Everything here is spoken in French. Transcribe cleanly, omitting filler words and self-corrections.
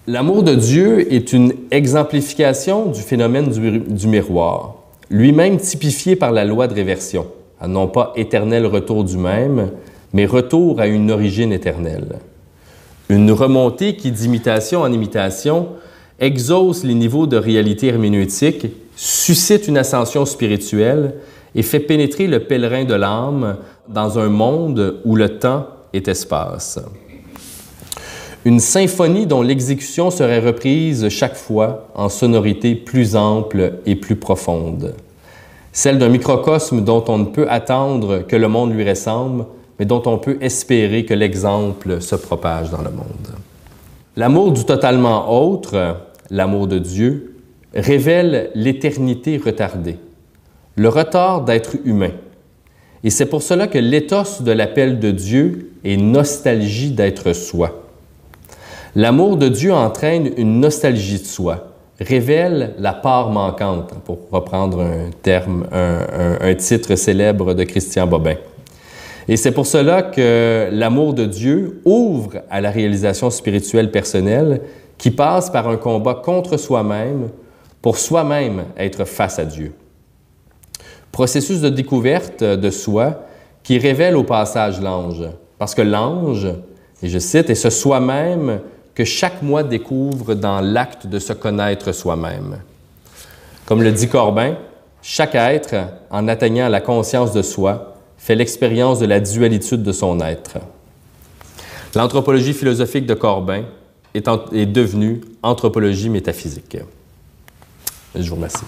L'amour de Dieu est une exemplification du phénomène du miroir, lui-même typifié par la loi de réversion, non pas éternel retour du même, mais retour à une origine éternelle. Une remontée qui, d'imitation en imitation, exauce les niveaux de réalité herméneutique, suscite une ascension spirituelle et fait pénétrer le pèlerin de l'âme dans un monde où le temps est espace. Une symphonie dont l'exécution serait reprise chaque fois en sonorité plus ample et plus profonde. Celle d'un microcosme dont on ne peut attendre que le monde lui ressemble, mais dont on peut espérer que l'exemple se propage dans le monde. L'amour du totalement autre, l'amour de Dieu, révèle l'éternité retardée, le retard d'être humain. Et c'est pour cela que l'éthos de l'appel de Dieu est nostalgie d'être soi. L'amour de Dieu entraîne une nostalgie de soi, révèle la part manquante, pour reprendre un titre célèbre de Christian Bobin. Et c'est pour cela que l'amour de Dieu ouvre à la réalisation spirituelle personnelle qui passe par un combat contre soi-même pour soi-même être face à Dieu. Processus de découverte de soi qui révèle au passage l'ange. Parce que l'ange, et je cite, est ce soi-même que chaque moi découvre dans l'acte de se connaître soi-même. Comme le dit Corbin, chaque être, en atteignant la conscience de soi, fait l'expérience de la dualitude de son être. L'anthropologie philosophique de Corbin est devenue anthropologie métaphysique. Je vous remercie.